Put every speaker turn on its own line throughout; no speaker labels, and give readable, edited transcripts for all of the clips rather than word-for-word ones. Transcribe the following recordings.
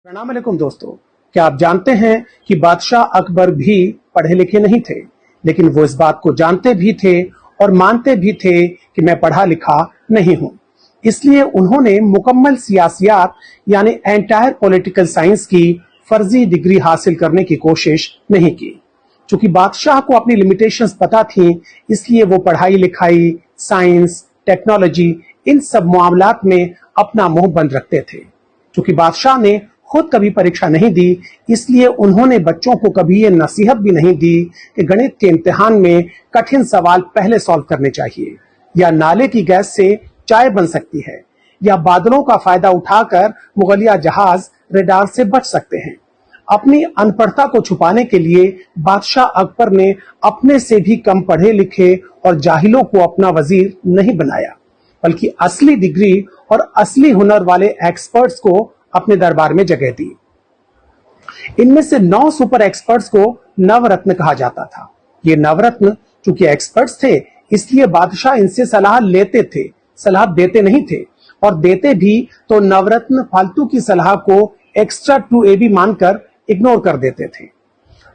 अस्सलाम वालेकुम दोस्तों, क्या आप जानते हैं कि बादशाह अकबर भी पढ़े लिखे नहीं थे, लेकिन वो इस बात को जानते भी थे और मानते भी थे कि मैं पढ़ा लिखा नहीं हूं। इसलिए उन्होंने मुकम्मल सियासियात यानी एंटायर पॉलिटिकल साइंस की फर्जी डिग्री हासिल करने की कोशिश नहीं की। चूंकि बादशाह को अपनी लिमिटेशंस पता थी, इसलिए वो पढ़ाई लिखाई, साइंस, टेक्नोलॉजी इन सब मामलात में अपना मुंह बंद रखते थे। चूंकि बादशाह ने खुद कभी परीक्षा नहीं दी, इसलिए उन्होंने बच्चों को कभी ये नसीहत भी नहीं दी कि गणित के इम्तिहान में कठिन सवाल पहले सॉल्व करने चाहिए, या नाले की गैस से चाय बन सकती है, या बादलों का फायदा उठाकर मुगलिया जहाज रेडार से बच सकते हैं। अपनी अनपढ़ता को छुपाने के लिए बादशाह अकबर ने अपने से भी कम पढ़े लिखे और जाहिलों को अपना वजीर नहीं बनाया, बल्कि असली डिग्री और असली हुनर वाले एक्सपर्ट्स को अपने दरबार में जगह दी। इनमें से 9 सुपर एक्सपर्ट्स को नवरत्न कहा जाता था। ये नवरत्न चूंकि एक्सपर्ट्स थे, इसलिए बादशाह इनसे सलाह लेते थे, सलाह देते नहीं थे, और देते भी तो नवरत्न फालतू की सलाह को एक्स्ट्रा टू ए बी मानकर इग्नोर कर देते थे।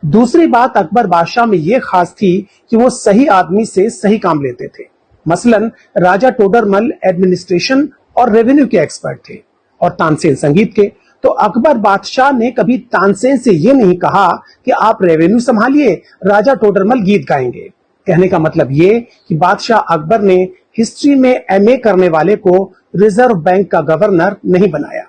दूसरी बात अकबर बादशाह में यह खास थी कि वो सही आदमी से सही काम लेते थे। मसलन राजा टोडरमल एडमिनिस्ट्रेशन और रेवेन्यू के एक्सपर्ट थे और तानसेन संगीत के। तो अकबर बादशाह ने कभी तानसेन से यह नहीं कहा कि आप रेवेन्यू संभालिए, राजा टोडरमल गीत गाएंगे। कहने का मतलब ये कि बादशाह अकबर ने हिस्ट्री में एमए करने वाले को रिजर्व बैंक का गवर्नर नहीं बनाया।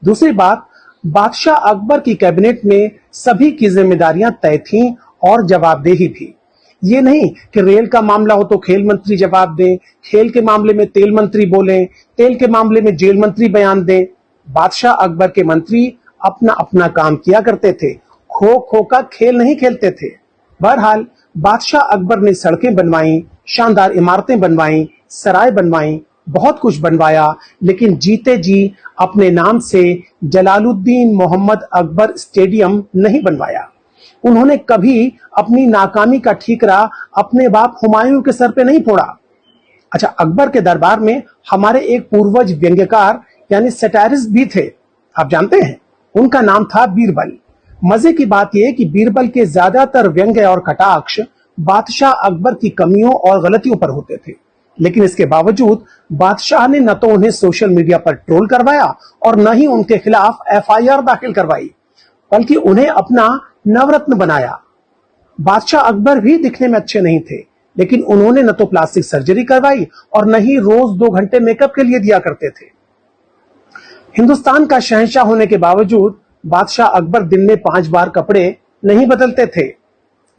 दूसरी बात, बादशाह अकबर की कैबिनेट में सभी की जिम्मेदारियां तय थीं और जवाबदेही भी। ये नहीं कि रेल का मामला हो तो खेल मंत्री जवाब दें, खेल के मामले में तेल मंत्री बोलें, तेल के मामले में जेल मंत्री बयान दें। बादशाह अकबर के मंत्री अपना अपना काम किया करते थे, खो खो का खेल नहीं खेलते थे। बहरहाल बादशाह अकबर ने सड़कें बनवाई, शानदार इमारतें बनवाई, सराय बनवाई, बहुत कुछ बनवाया, लेकिन जीते जी अपने नाम से जलालुद्दीन मोहम्मद अकबर स्टेडियम नहीं बनवाया। उन्होंने कभी अपनी नाकामी का ठीकरा अपने बाप हुमायूं के सर पे नहीं फोड़ा। अच्छा, अकबर के दरबार में हमारे एक पूर्वज व्यंग्यकार यानी सैटारिस्ट भी थे, आप जानते हैं, उनका नाम था बीरबल। मजे की बात यह कि बीरबल के ज्यादातर व्यंग्य और कटाक्ष बादशाह अकबर की कमियों और गलतियों पर होते थे, लेकिन इसके बावजूद बादशाह ने न तो उन्हें सोशल मीडिया पर ट्रोल करवाया और न ही उनके खिलाफ एफआईआर दाखिल करवाई, बल्कि उन्हें अपना नवरत्न बनाया। बादशाह अकबर भी दिखने में अच्छे नहीं थे, लेकिन उन्होंने न तो प्लास्टिक सर्जरी करवाई और न ही रोज 2 घंटे मेकअप के लिए दिया करते थे। हिंदुस्तान का शहंशाह होने के बावजूद बादशाह अकबर दिन में 5 बार कपड़े नहीं बदलते थे।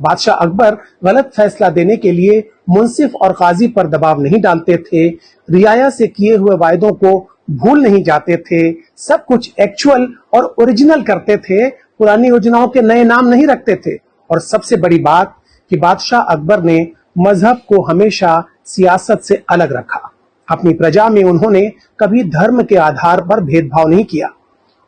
बादशाह अकबर गलत फैसला देने के लिए मुंसिफ और काजी पर दबाव नहीं डालते थे, रियाया से किए हुए वायदों को भूल नहीं जाते थे, सब कुछ एक्चुअल और ओरिजिनल करते थे, पुरानी योजनाओं के नए नाम नहीं रखते थे। और सबसे बड़ी बात कि बादशाह अकबर ने मजहब को हमेशा सियासत से अलग रखा। अपनी प्रजा में उन्होंने कभी धर्म के आधार पर भेदभाव नहीं किया।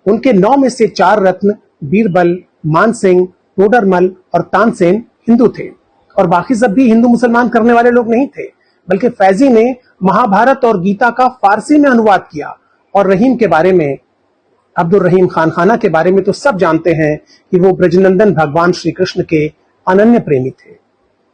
उनके 9 में से 4 रत्न बीरबल, मानसिंह, टोडरमल और तानसेन हिंदू थे, और बाकी सब भी हिंदू मुसलमान करने वाले लोग नहीं थे, बल्कि फैजी ने महाभारत और गीता का फारसी में अनुवाद किया। और रहीम के बारे में, अब्दुल रहीम खान खाना के बारे में तो सब जानते हैं कि वो ब्रजनंदन भगवान श्री कृष्ण के अनन्य प्रेमी थे।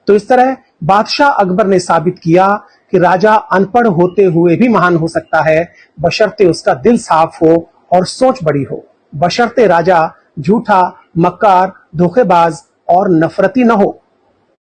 तो इस तरह बादशाह अकबर ने साबित किया कि राजा अनपढ़ होते हुए भी महान हो सकता है, बशर्ते उसका दिल साफ हो और सोच बड़ी हो, बशर्ते राजा झूठा, मक्कार, धोखेबाज और नफरती न हो।